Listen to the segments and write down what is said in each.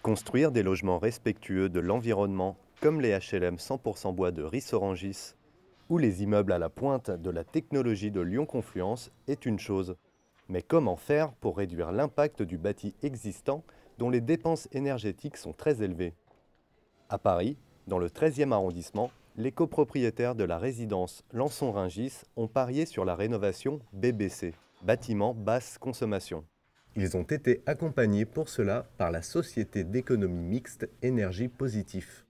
Construire des logements respectueux de l'environnement, comme les HLM 100% bois de Rissorangis ou les immeubles à la pointe de la technologie de Lyon-Confluence, est une chose. Mais comment faire pour réduire l'impact du bâti existant dont les dépenses énergétiques sont très élevées? À Paris, dans le 13e arrondissement, les copropriétaires de la résidence Lançon-Ringis ont parié sur la rénovation BBC, bâtiment basse consommation. Ils ont été accompagnés pour cela par la société d'économie mixte Énergie Positif.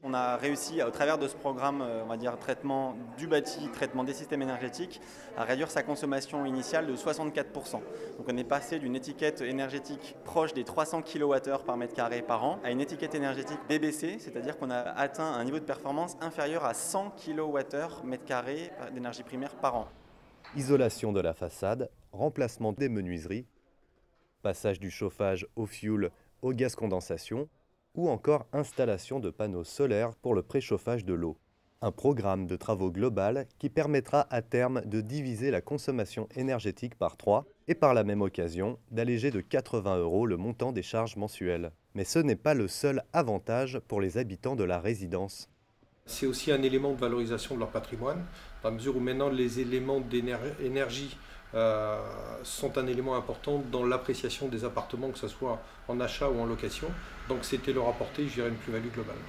On a réussi, au travers de ce programme, on va dire traitement du bâti, traitement des systèmes énergétiques, à réduire sa consommation initiale de 64%. Donc on est passé d'une étiquette énergétique proche des 300 kWh par mètre carré par an à une étiquette énergétique BBC, c'est-à-dire qu'on a atteint un niveau de performance inférieur à 100 kWh mètre carré d'énergie primaire par an. Isolation de la façade, remplacement des menuiseries, passage du chauffage au fioul au gaz condensation ou encore installation de panneaux solaires pour le préchauffage de l'eau. Un programme de travaux global qui permettra à terme de diviser la consommation énergétique par 3 et par la même occasion d'alléger de 80 € le montant des charges mensuelles. Mais ce n'est pas le seul avantage pour les habitants de la résidence. C'est aussi un élément de valorisation de leur patrimoine, dans la mesure où maintenant les éléments d'énergie sont un élément important dans l'appréciation des appartements, que ce soit en achat ou en location. Donc c'était leur apporter, je dirais, une plus-value globale.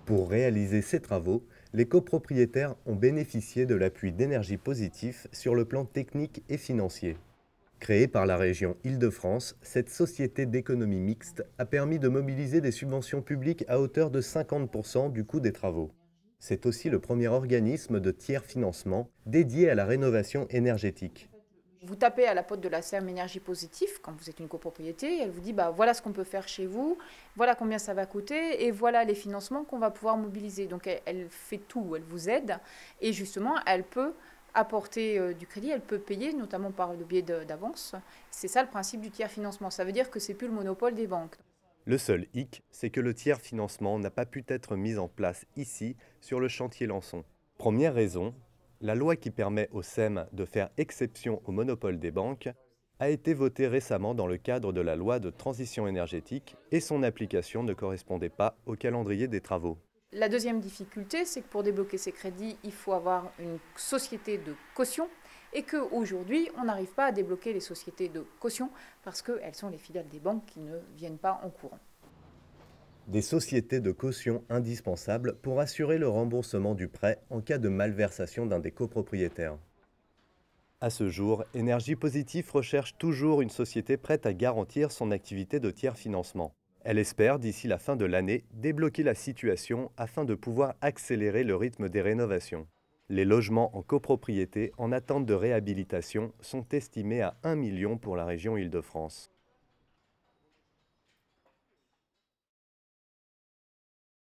Pour réaliser ces travaux, les copropriétaires ont bénéficié de l'appui d'Énergie Positif sur le plan technique et financier. Créée par la région Île-de-France, cette société d'économie mixte a permis de mobiliser des subventions publiques à hauteur de 50% du coût des travaux. C'est aussi le premier organisme de tiers-financement dédié à la rénovation énergétique. Vous tapez à la porte de la SERM Énergie Positive quand vous êtes une copropriété, elle vous dit voilà ce qu'on peut faire chez vous, voilà combien ça va coûter et voilà les financements qu'on va pouvoir mobiliser. Donc elle fait tout, elle vous aide et justement elle peut apporter du crédit, elle peut payer notamment par le biais d'avance. C'est ça le principe du tiers financement, ça veut dire que c'est plus le monopole des banques. Le seul hic, c'est que le tiers financement n'a pas pu être mis en place ici sur le chantier Lançon. Première raison, la loi qui permet au SEM de faire exception au monopole des banques a été votée récemment dans le cadre de la loi de transition énergétique et son application ne correspondait pas au calendrier des travaux. La deuxième difficulté, c'est que pour débloquer ces crédits, il faut avoir une société de caution et qu'aujourd'hui, on n'arrive pas à débloquer les sociétés de caution parce qu'elles sont les filiales des banques qui ne viennent pas en courant. Des sociétés de caution indispensables pour assurer le remboursement du prêt en cas de malversation d'un des copropriétaires. À ce jour, Énergie Positif recherche toujours une société prête à garantir son activité de tiers financement. Elle espère, d'ici la fin de l'année, débloquer la situation afin de pouvoir accélérer le rythme des rénovations. Les logements en copropriété en attente de réhabilitation sont estimés à 1 million pour la région Île-de-France.